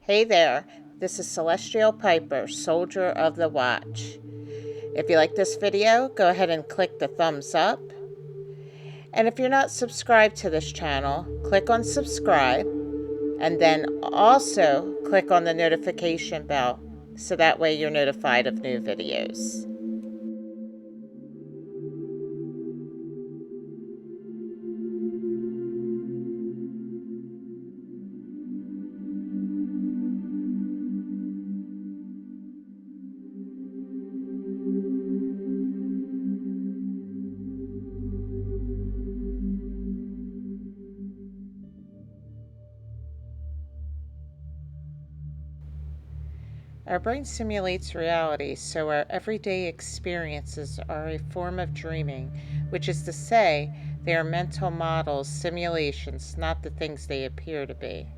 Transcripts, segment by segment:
Hey there, this is Celestial Piper, Soldier of the Watch. If you like this video, go ahead and click the thumbs up. And if you're not subscribed to this channel, click on subscribe and then also click on the notification bell so that way you're notified of new videos. Our brain simulates reality, so our everyday experiences are a form of dreaming, which is to say, they are mental models, simulations, not the things they appear to be.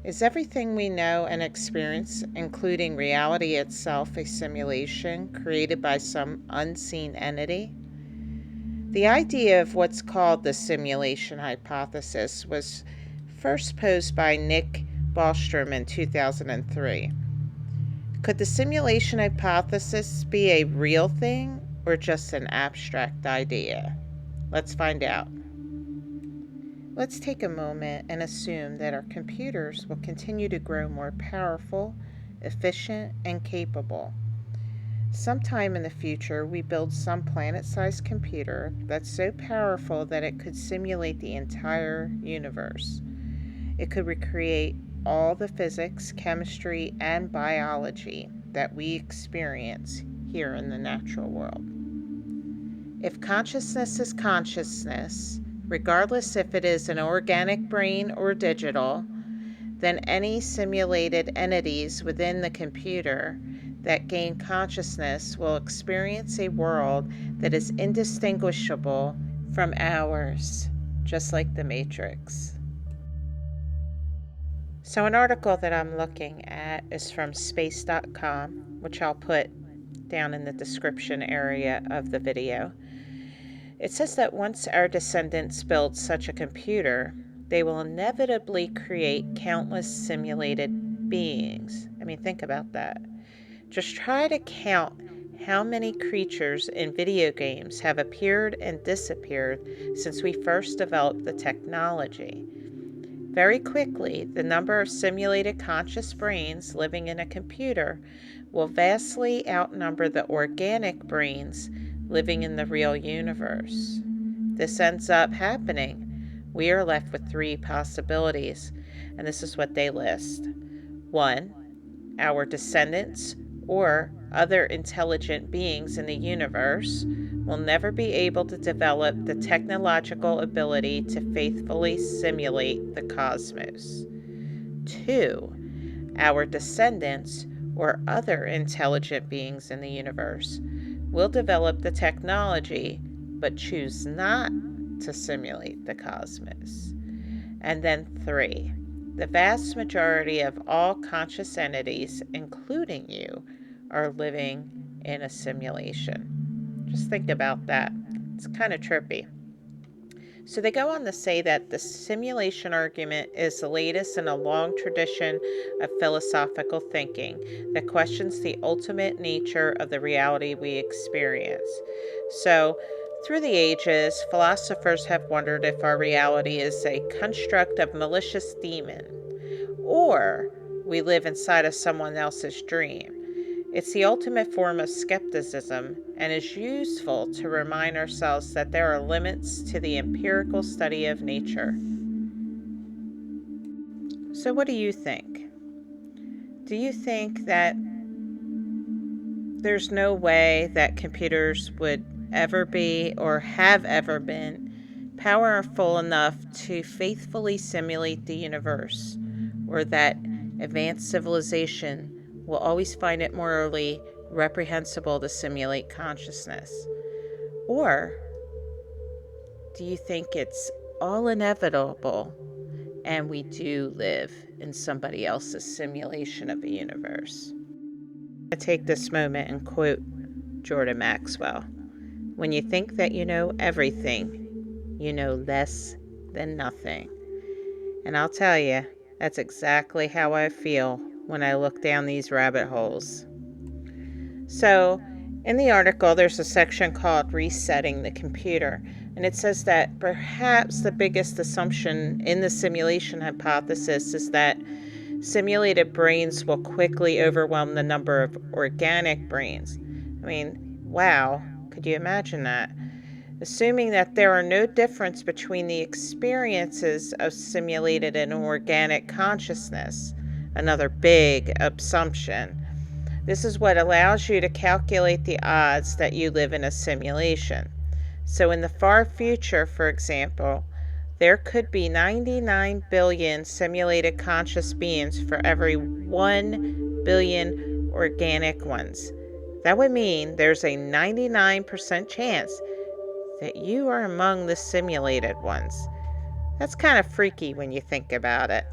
Is everything we know and experience, including reality itself, a simulation created by some unseen entity? The idea of what's called the simulation hypothesis was first posed by Nick Bostrom in 2003. Could the simulation hypothesis be a real thing or just an abstract idea? Let's find out. Let's take a moment and assume that our computers will continue to grow more powerful, efficient, and capable. Sometime in the future, we build some planet-sized computer that's so powerful that it could simulate the entire universe. It could recreate all the physics, chemistry, and biology that we experience here in the natural world. If consciousness is consciousness, regardless if it is an organic brain or digital, then any simulated entities within the computer that gain consciousness will experience a world that is indistinguishable from ours, just like the Matrix. So an article that I'm looking at is from space.com, which I'll put down in the description area of the video. It says that once our descendants build such a computer, they will inevitably create countless simulated beings. I mean, think about that. Just try to count how many creatures in video games have appeared and disappeared since we first developed the technology. Very quickly, the number of simulated conscious brains living in a computer will vastly outnumber the organic brains living in the real universe. This ends up happening. We are left with three possibilities, and this is what they list. 1. Our descendants or other intelligent beings in the universe will never be able to develop the technological ability to faithfully simulate the cosmos. 2. Our descendants or other intelligent beings in the universe will develop the technology but choose not to simulate the cosmos. And then 3. The vast majority of all conscious entities, including you, are living in a simulation. Just think about that. It's kind of trippy. So they go on to say that the simulation argument is the latest in a long tradition of philosophical thinking that questions the ultimate nature of the reality we experience. So, through the ages, philosophers have wondered if our reality is a construct of malicious demon, or we live inside of someone else's dream. It's the ultimate form of skepticism and is useful to remind ourselves that there are limits to the empirical study of nature. So, what do you think? Do you think that there's no way that computers would ever be or have ever been powerful enough to faithfully simulate the universe, or that advanced civilization will always find it morally reprehensible to simulate consciousness? Or do you think it's all inevitable and we do live in somebody else's simulation of a universe? I take this moment and quote Jordan Maxwell. When you think that you know everything, you know less than nothing. And I'll tell you, That's exactly how I feel when I look down these rabbit holes. So, in the article, there's a section called Resetting the Computer, and it says that perhaps the biggest assumption in the simulation hypothesis is that simulated brains will quickly overwhelm the number of organic brains. I mean, wow, could you imagine that? Assuming that there are no difference between the experiences of simulated and organic consciousness. Another big assumption. This is what allows you to calculate the odds that you live in a simulation. So, in the far future, for example, there could be 99 billion simulated conscious beings for every 1 billion organic ones. That would mean there's a 99% chance that you are among the simulated ones. That's kind of freaky when you think about it.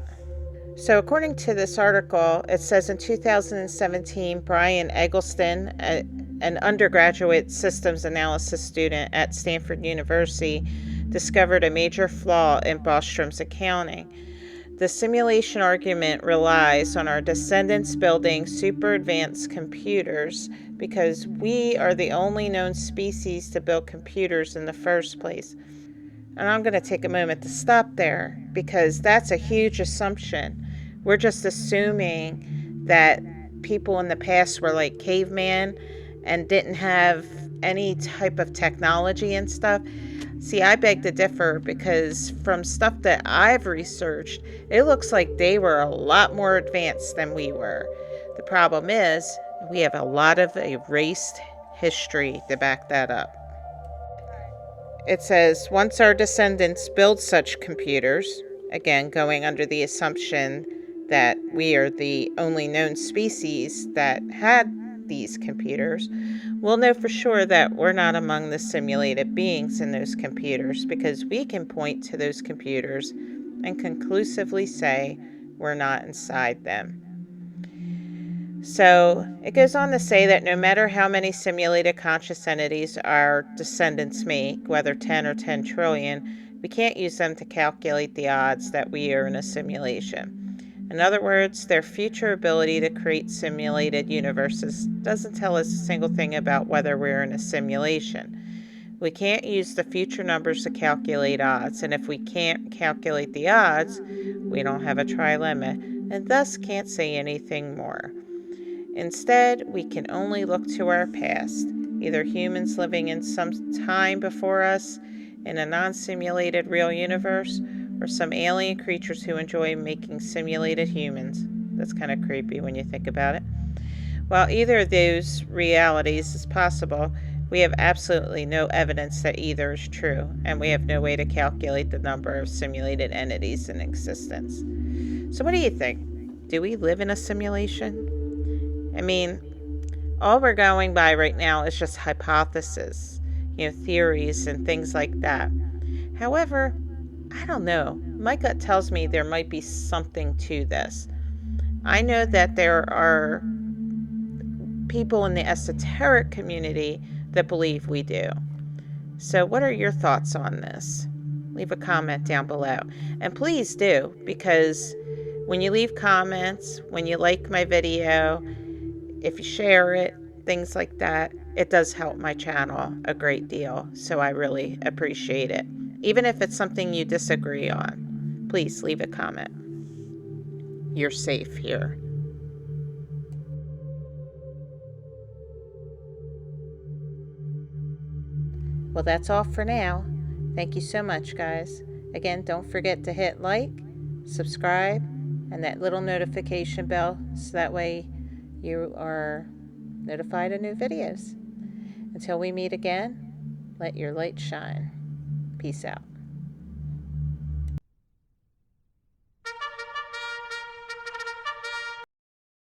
So, according to this article, it says in 2017, Brian Eggleston, an undergraduate systems analysis student at Stanford University, discovered a major flaw in Bostrom's accounting. The simulation argument relies on our descendants building super advanced computers because we are the only known species to build computers in the first place. And I'm going to take a moment to stop there because that's a huge assumption. We're just assuming that people in the past were like caveman and didn't have any type of technology and stuff. See, I beg to differ because from stuff that I've researched, it looks like they were a lot more advanced than we were. The problem is, we have a lot of erased history to back that up. It says, once our descendants build such computers, again, going under the assumption that we are the only known species that had these computers, we'll know for sure that we're not among the simulated beings in those computers because we can point to those computers and conclusively say we're not inside them. So it goes on to say that no matter how many simulated conscious entities our descendants make, whether 10 or 10 trillion, we can't use them to calculate the odds that we are in a simulation. In other words, their future ability to create simulated universes doesn't tell us a single thing about whether we're in a simulation. We can't use the future numbers to calculate odds, and if we can't calculate the odds, we don't have a trilemma, and thus can't say anything more. Instead, we can only look to our past, either humans living in some time before us in a non-simulated real universe, or some alien creatures who enjoy making simulated humans. That's kind of creepy when you think about it. While either of those realities is possible, we have absolutely no evidence that either is true, and we have no way to calculate the number of simulated entities in existence. So, what do you think? Do we live in a simulation? I mean, all we're going by right now is just hypotheses, theories and things like that. However, I don't know. My gut tells me there might be something to this. I know that there are people in the esoteric community that believe we do. So, what are your thoughts on this? Leave a comment down below. And please do, because when you leave comments, when you like my video, if you share it, things like that, it does help my channel a great deal. So I really appreciate it. Even if it's something you disagree on, please leave a comment. You're safe here. Well, that's all for now. Thank you so much, guys. Again, don't forget to hit like, subscribe, and that little notification bell so that way you are notified of new videos. Until we meet again, let your light shine. Peace out.